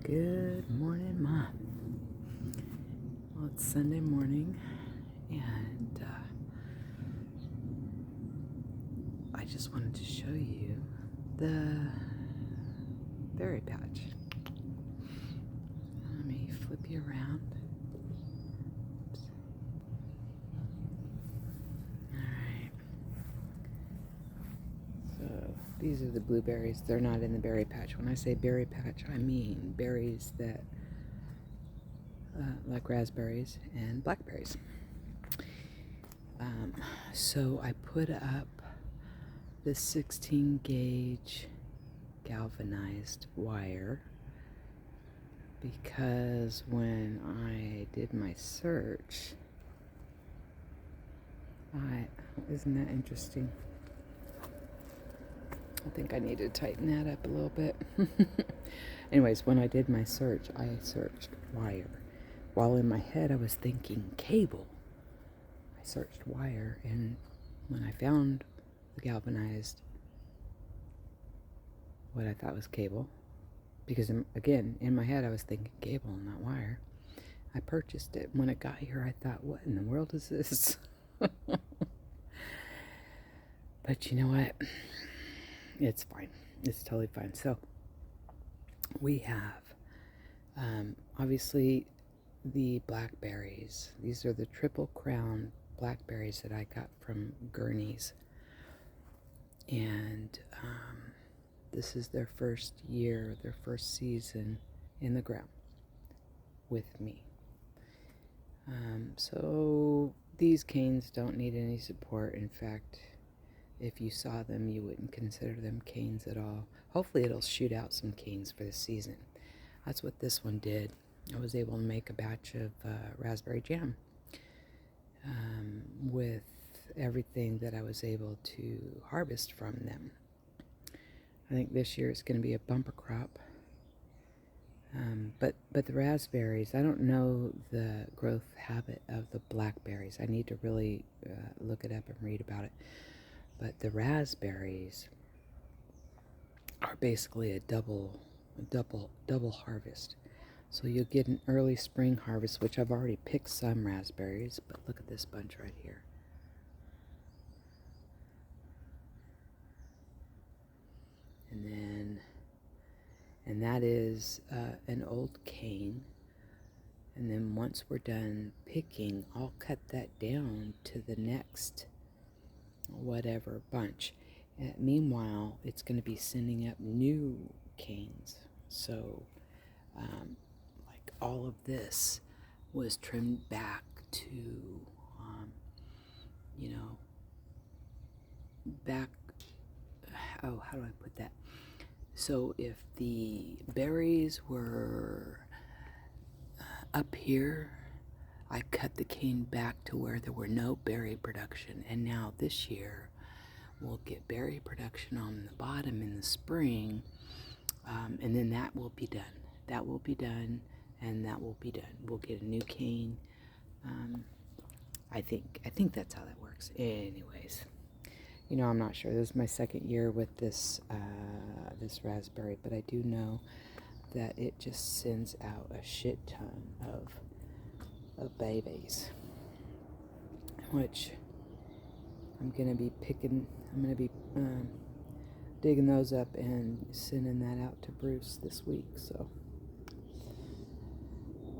Good morning, Mom. Well, it's Sunday morning, and I just wanted to show you the berry patch. Let me flip you around. Oops. Alright. So, these are the blueberries. They're not in the berry patch. When I say berry patch, I mean berries that like raspberries and blackberries. So I put up this 16 gauge galvanized wire because when I did my search, isn't that interesting? I think I need to tighten that up a little bit. Anyways, when I did my search, I searched wire. While in my head I was thinking cable, I searched wire, and when I found the galvanized, what I thought was cable, because again, in my head I was thinking cable, not wire, I purchased it. When it got here, I thought, what in the world is this? But you know what? It's fine. It's totally fine. So we have, obviously, the blackberries. These are the Triple Crown blackberries that I got from Gurney's. And this is their first year, their first season in the ground with me. So these canes don't need any support. In fact, if you saw them, you wouldn't consider them canes at all. Hopefully it'll shoot out some canes for the season. That's what this one did. I was able to make a batch of raspberry jam with everything that I was able to harvest from them. I think this year it's going to be a bumper crop. But the raspberries, I don't know the growth habit of the blackberries. I need to really look it up and read about it. But the raspberries are basically a double harvest. So you'll get an early spring harvest, which I've already picked some raspberries, but look at this bunch right here. And that is an old cane. And then once we're done picking, I'll cut that down to the next whatever bunch. Meanwhile, it's going to be sending up new canes. So, like all of this was trimmed back to, back, how do I put that? So if the berries were up here, I cut the cane back to where there were no berry production. And now this year, we'll get berry production on the bottom in the spring, and then that will be done. That will be done, and that will be done. We'll get a new cane. I think that's how that works. Anyways, I'm not sure. This is my second year with this this raspberry, but I do know that it just sends out a shit ton of babies, which I'm gonna be picking. I'm gonna be digging those up and sending that out to Bruce this week. So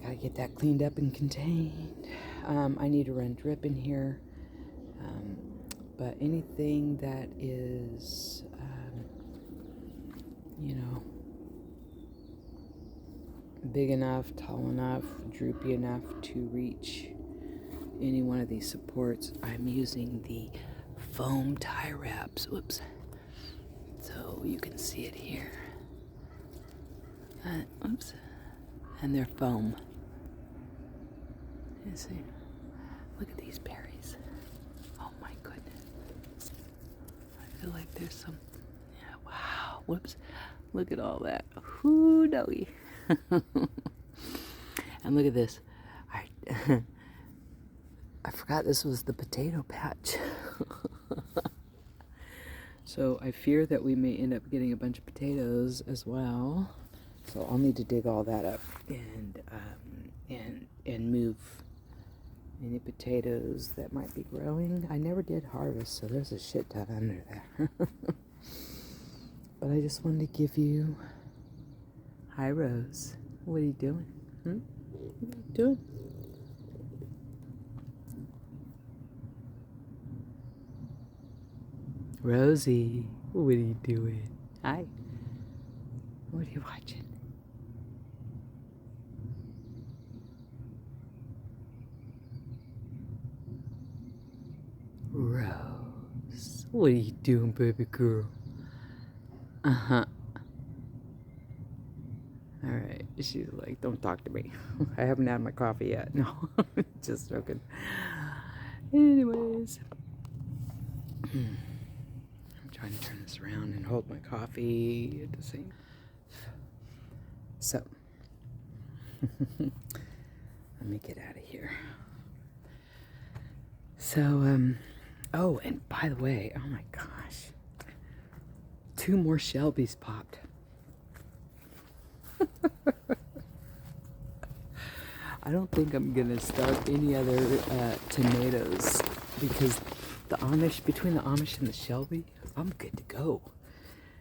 gotta get that cleaned up and contained. I need to run drip in here, but anything that is, big enough, tall enough, droopy enough to reach any one of these supports, I'm using the foam tie wraps. Whoops. So you can see it here. Oops. And they're foam. You see? Look at these berries. Oh my goodness. I feel like there's some. Yeah, wow. Whoops. Look at all that. Whoo, doggy. And look at this. I forgot this was the potato patch. So I fear that we may end up getting a bunch of potatoes as well. So I'll need to dig all that up and move any potatoes that might be growing. I never did harvest, so there's a shit ton under there. But I just wanted to give you... Hi, Rose. What are you doing? What are you doing? Rosie, what are you doing? Hi. What are you watching? Rose, what are you doing, baby girl? Uh-huh. All right. She's like, don't talk to me. I haven't had my coffee yet. No, just joking. Anyways, I'm trying to turn this around and hold my coffee at the same. So, let me get out of here. So, oh, and by the way, oh my gosh, 2 more Shelby's popped. I don't think I'm gonna start any other tomatoes because between the Amish and the Shelby, I'm good to go.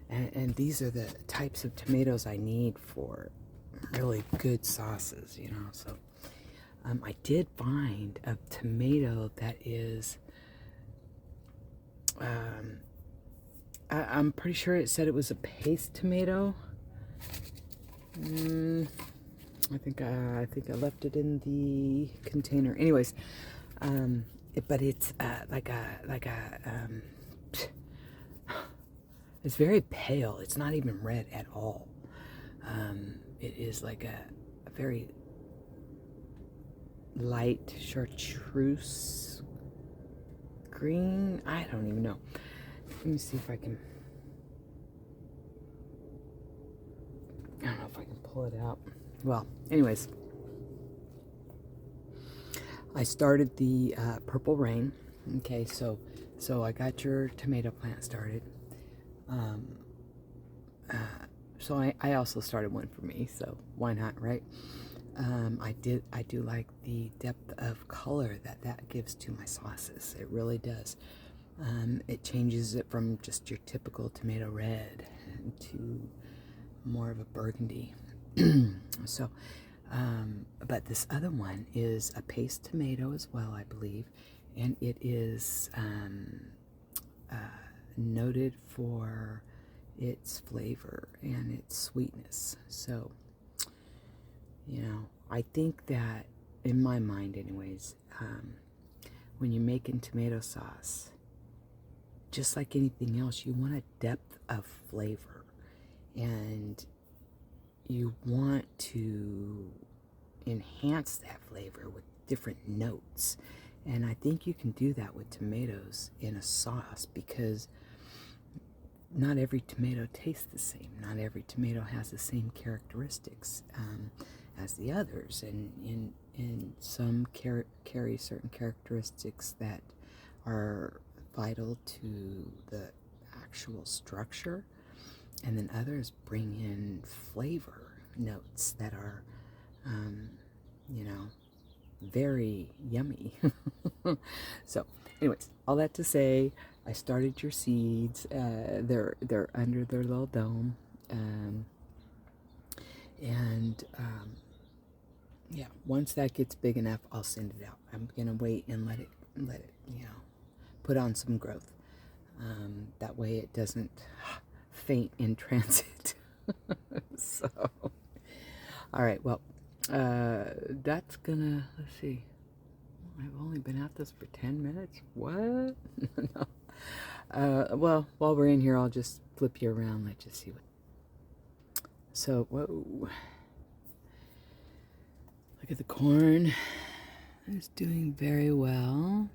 And these are the types of tomatoes I need for really good sauces, you know. So I did find a tomato that is, I'm pretty sure it said it was a paste tomato. I think I left it in the container. Anyways, but it's it's very pale. It's not even red at all. It is like a very light chartreuse green. I don't even know. Let me see if I can. I don't know if I can pull it out. Well, anyways, I started the Purple Rain. Okay, so I got your tomato plant started. So I also started one for me. So why not, right? I do like the depth of color that gives to my sauces. It really does. It changes it from just your typical tomato red to more of a burgundy. So, but this other one is a paste tomato as well, I believe, and it is noted for its flavor and its sweetness. So, you know, I think that, in my mind anyways, when you're making tomato sauce, just like anything else, you want a depth of flavor, and you want to enhance that flavor with different notes. And I think you can do that with tomatoes in a sauce, because not every tomato tastes the same. Not every tomato has the same characteristics as the others, and some carry certain characteristics that are vital to the actual structure, and then others bring in flavor notes that are, you know, very yummy. So, anyways, all that to say, I started your seeds. They're under their little dome, yeah. Once that gets big enough, I'll send it out. I'm gonna wait and let it, you know, put on some growth. That way it doesn't faint in transit. So, all right. Well, that's gonna, let's see. I've only been at this for 10 minutes. What? No. Well, while we're in here, I'll just flip you around, let you see what. So, whoa. Look at the corn. It's doing very well.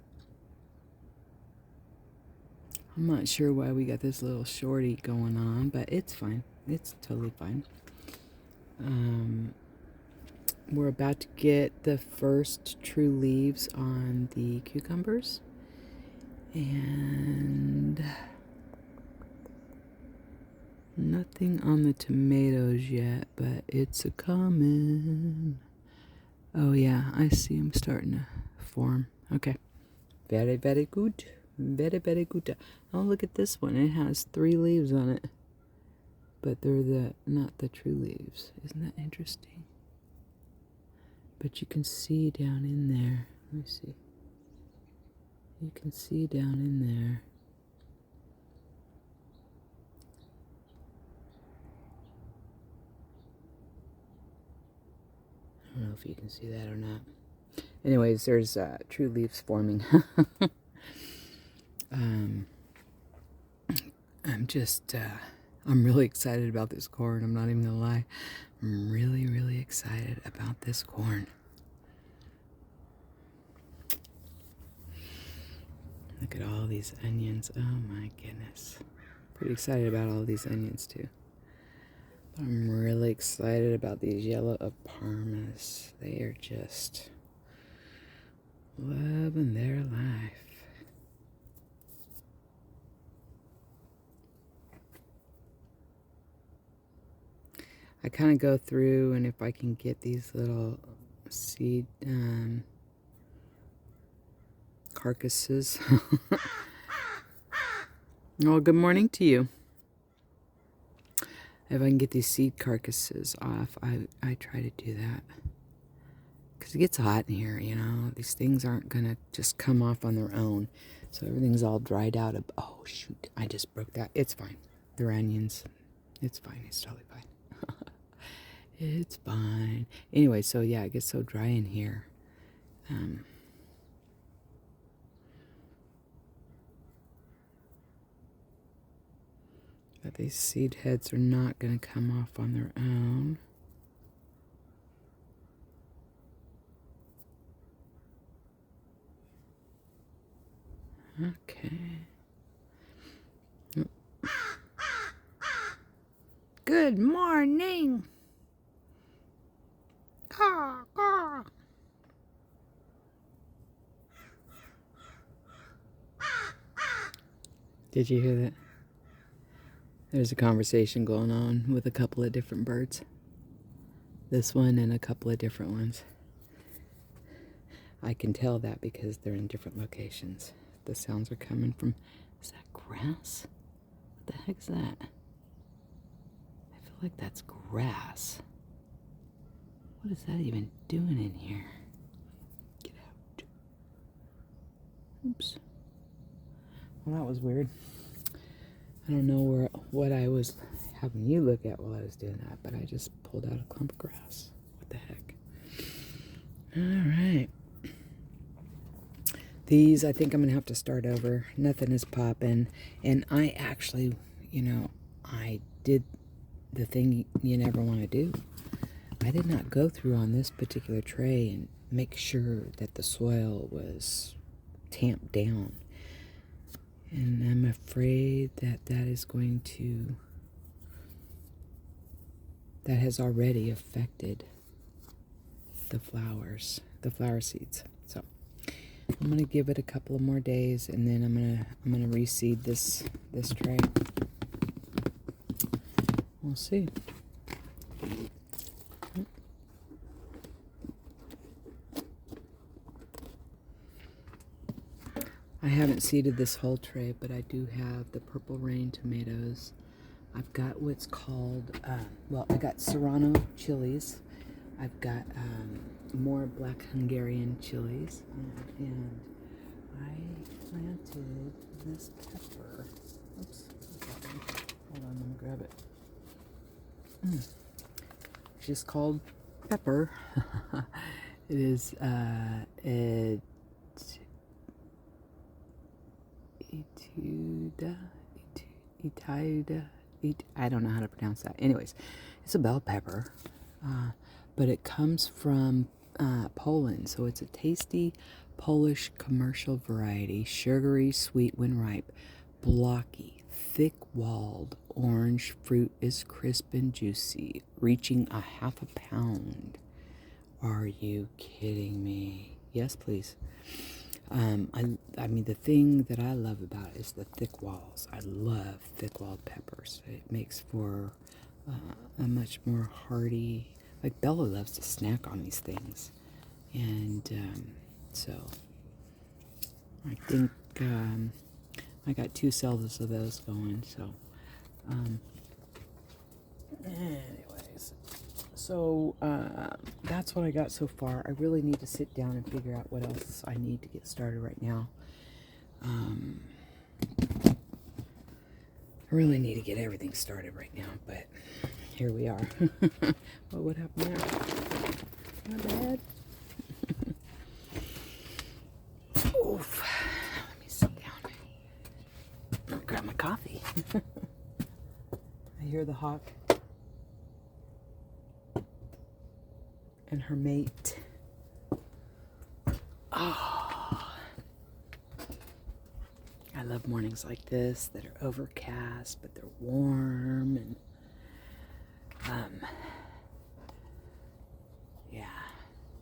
I'm not sure why we got this little shorty going on, but it's fine. It's totally fine. We're about to get the first true leaves on the cucumbers. And Nothing on the tomatoes yet, but it's a coming. Oh yeah, I see them starting to form. Okay. Very, very good. Very, very good. Oh, look at this one. It has 3 leaves on it. But they're not the true leaves. Isn't that interesting? But you can see down in there. Let me see. You can see down in there. I don't know if you can see that or not. Anyways, there's true leaves forming. I'm really excited about this corn. I'm not even gonna lie. I'm really, really excited about this corn. Look at all these onions. Oh my goodness. Pretty excited about all these onions too. But I'm really excited about these yellow Parmas. They are just loving their life. I kind of go through, and if I can get these little seed carcasses. Well, good morning to you. If I can get these seed carcasses off, I try to do that. Because it gets hot in here, you know. These things aren't going to just come off on their own. So everything's all dried out. Oh, shoot. I just broke that. It's fine. They're onions. It's fine. It's totally fine. It's fine. Anyway, so yeah, it gets so dry in here. But these seed heads are not going to come off on their own. Okay. Good morning. Caw, caw. Did you hear that? There's a conversation going on with a couple of different birds. This one and a couple of different ones. I can tell that because they're in different locations. The sounds are coming from... Is that grass? What the heck is that? I feel like that's grass. What is that even doing in here? Get out. Oops. Well, that was weird. I don't know what I was having you look at while I was doing that, but I just pulled out a clump of grass. What the heck? All right. These, I think I'm going to have to start over. Nothing is popping. And I actually, you know, I did the thing you never want to do. I did not go through on this particular tray and make sure that the soil was tamped down. And I'm afraid that is going to... that has already affected the flowers, the flower seeds. So I'm gonna give it a couple of more days, and then I'm gonna reseed this tray. We'll see. I haven't seeded this whole tray, but I do have the Purple Rain tomatoes. I've got what's called, well, I got Serrano chilies. I've got more black Hungarian chilies. And I planted this pepper. Oops. Hold on, let me grab it. It's just called pepper. It is I don't know how to pronounce that. Anyways, it's a bell pepper, but it comes from Poland, so it's a tasty Polish commercial variety, sugary, sweet when ripe, blocky, thick-walled orange fruit is crisp and juicy, reaching a half a pound. Are you kidding me? Yes, please. I mean, the thing that I love about it is the thick walls. I love thick walled peppers. It makes for a much more hearty. Like Bella loves to snack on these things, and so I think I got 2 cells of those going. So, anyways, so that's what I got so far. I really need to sit down and figure out what else I need to get started right now. I really need to get everything started right now, but here we are. Well, what happened there? My bad. Oof. Let me sit down. Let me grab my coffee. I hear the hawk and her mate. Oh, I love mornings like this that are overcast, but they're warm, and yeah,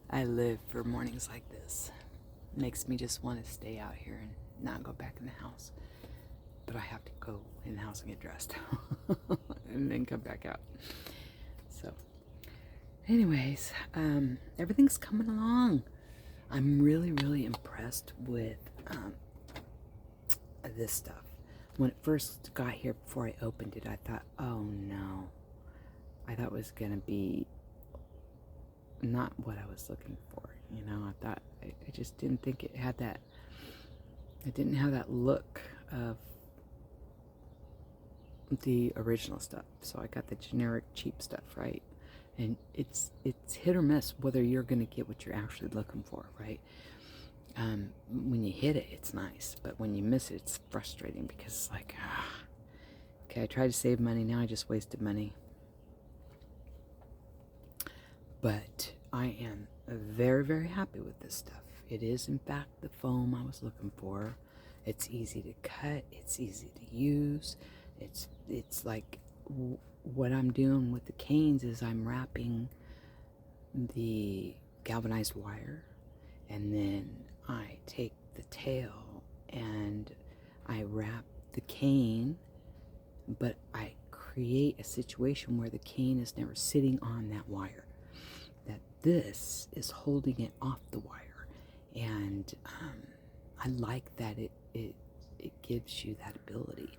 I live for mornings like this. It makes me just want to stay out here and not go back in the house. But I have to go in the house and get dressed and then come back out. So anyways, everything's coming along. I'm really, really impressed with this stuff. When it first got here, before I opened it, I thought, oh no. I thought it was going to be not what I was looking for. You know, I thought, I just didn't think it had that, it didn't have that look of the original stuff. So I got the generic cheap stuff, right? And it's hit or miss whether you're going to get what you're actually looking for, right? When you hit it, it's nice, but when you miss it, it's frustrating, because it's like, okay, I tried to save money, now I just wasted money. But I am very, very happy with this stuff. It is, in fact, the foam I was looking for. It's easy to cut, it's easy to use. It's like what I'm doing with the canes is I'm wrapping the galvanized wire, and then I take the tail and I wrap the cane, but I create a situation where the cane is never sitting on that wire, that this is holding it off the wire. And I like that it gives you that ability,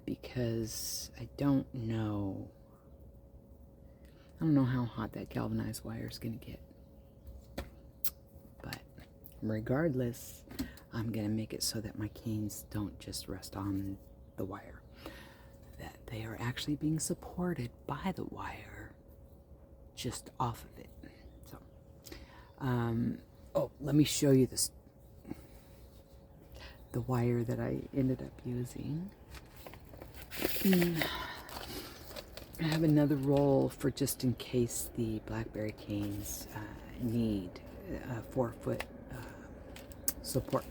because I don't know how hot that galvanized wire is going to get. But regardless, I'm going to make it so that my canes don't just rest on the wire, that they are actually being supported by the wire just off of it. So, oh, let me show you this, the wire that I ended up using. I have another roll for just in case the blackberry canes need a 4-foot support,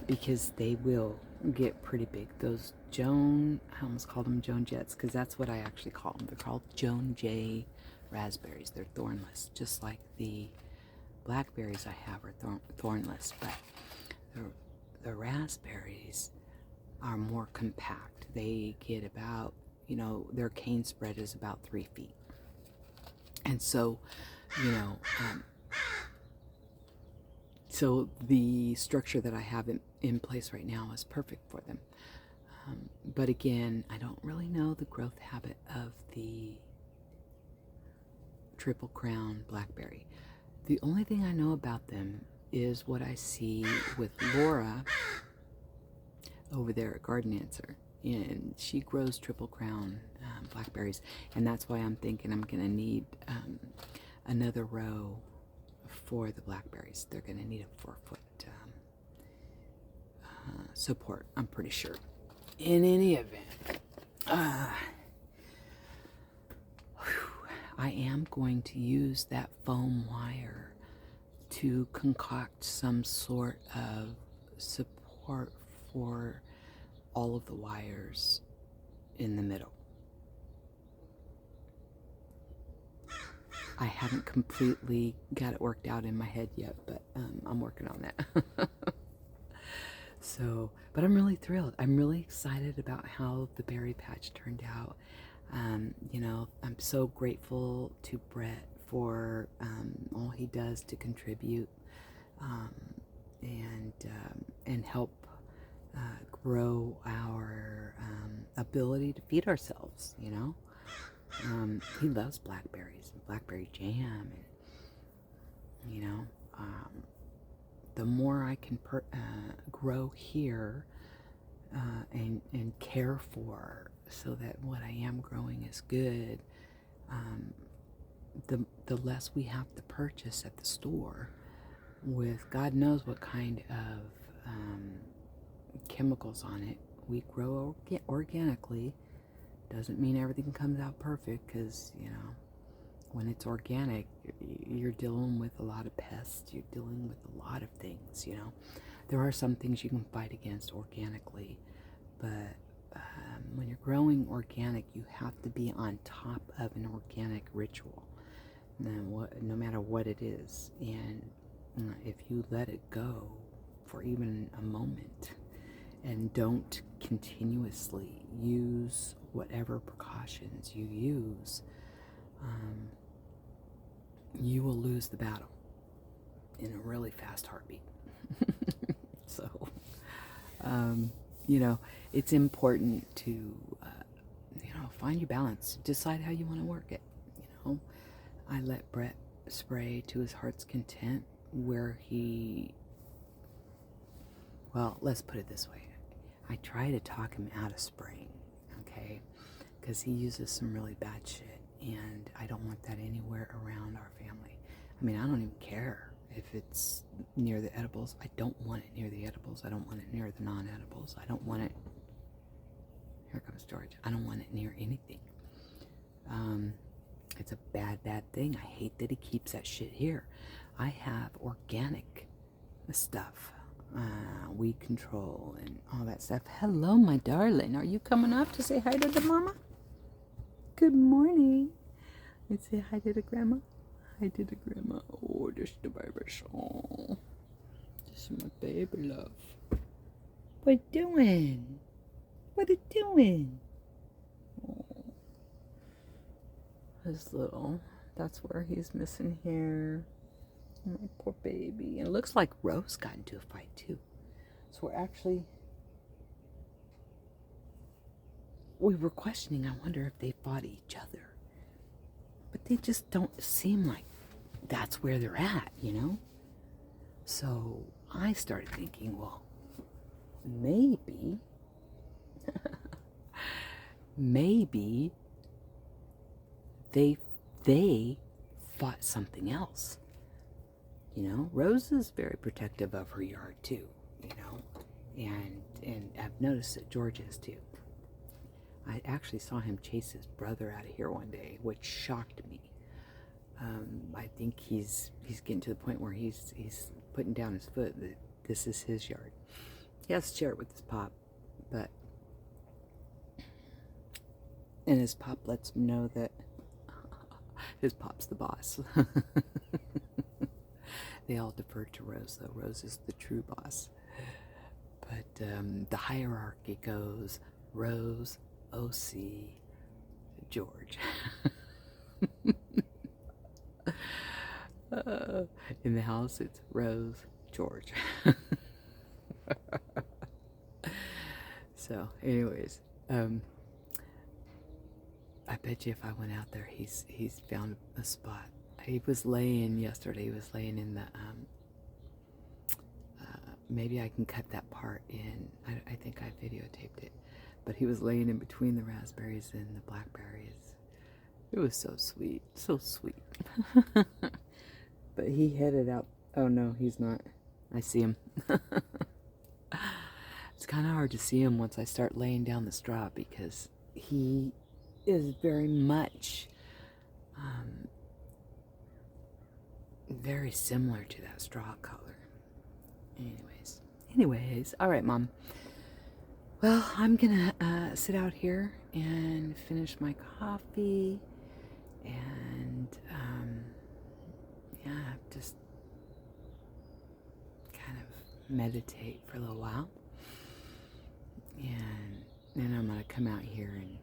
because they will get pretty big. Those Joan, I almost called them Joan Jets, because that's what I actually call them. They're called Joan J raspberries. They're thornless, just like the blackberries I have are thornless, but the raspberries are more compact. They get about, you know, their cane spread is about 3 feet. And so, you know, so the structure that I have in place right now is perfect for them. But again, I don't really know the growth habit of the Triple Crown blackberry. The only thing I know about them is what I see with Laura over there at Garden Answer. And she grows Triple Crown blackberries, and that's why I'm thinking I'm going to need another row for the blackberries. They're going to need a 4-foot support, I'm pretty sure. In any event, I am going to use that foam wire to concoct some sort of support for all of the wires in the middle. I haven't completely got it worked out in my head yet, but I'm working on that. So, but I'm really thrilled. I'm really excited about how the berry patch turned out. I'm so grateful to Brett for all he does to contribute um, and help grow our ability to feed ourselves. He loves blackberries and blackberry jam, and the more I can grow here and care for, so that what I am growing is good, the less we have to purchase at the store with God knows what kind of chemicals on it. We grow organically. Doesn't mean everything comes out perfect, because when it's organic, you're dealing with a lot of pests, you're dealing with a lot of things. There are some things you can fight against organically, but when you're growing organic, you have to be on top of an organic ritual, no matter what it is. And if you let it go for even a moment and don't continuously use whatever precautions you use, you will lose the battle in a really fast heartbeat. So, it's important to, find your balance. Decide how you want to work it. I let Brett spray to his heart's content well, let's put it this way. I try to talk him out of spraying, okay? Because he uses some really bad shit, and I don't want that anywhere around our family. I mean, I don't even care if it's near the edibles. I don't want it near the edibles. I don't want it near the non-edibles. I don't want it... Here comes George. I don't want it near anything. It's a bad, bad thing. I hate that he keeps that shit here. I have organic stuff, weed control and all that stuff. Hello, my darling. Are you coming up to say hi to the mama? Good morning. Let's say hi to the grandma. Hi to the grandma. Oh, there's the baby. Oh, this is my baby love. What you doing? What you doing? Oh, his little. That's where he's missing hair. My poor baby. And it looks like Rose got into a fight too. So we were questioning, I wonder if they fought each other. But they just don't seem like that's where they're at, So I started thinking, well, maybe they fought something else. Rose is very protective of her yard too, and I've noticed that George is too. I actually saw him chase his brother out of here one day, which shocked me. I think he's getting to the point where he's putting down his foot that this is his yard. He has to share it with his pop, and his pop lets him know that his pop's the boss. They all defer to Rose, though. Rose is the true boss. But the hierarchy goes Rose, OC, George. In the house, it's Rose, George. So, anyways, I bet you if I went out there, he's found a spot. He was laying yesterday. He was laying in the. Maybe I can cut that part in. I think I videotaped it, but he was laying in between the raspberries and the blackberries. It was so sweet, so sweet. But he headed out. Oh no, he's not. I see him. It's kind of hard to see him once I start laying down the straw, because he is very much very similar to that straw color. Anyways, all right, Mom. Well, I'm gonna sit out here and finish my coffee, and yeah, just kind of meditate for a little while. And then I'm going to come out here and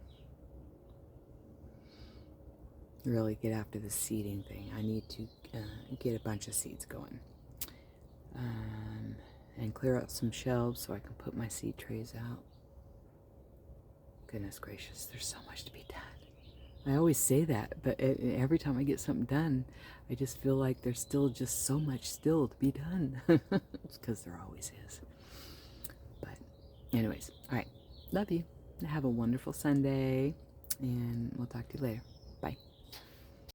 really get after the seeding thing. I need to get a bunch of seeds going. And clear out some shelves so I can put my seed trays out. Goodness gracious, there's so much to be done. I always say that, but every time I get something done, I just feel like there's still just so much still to be done. It's because there always is. But anyways, all right. Love you. Have a wonderful Sunday, and we'll talk to you later.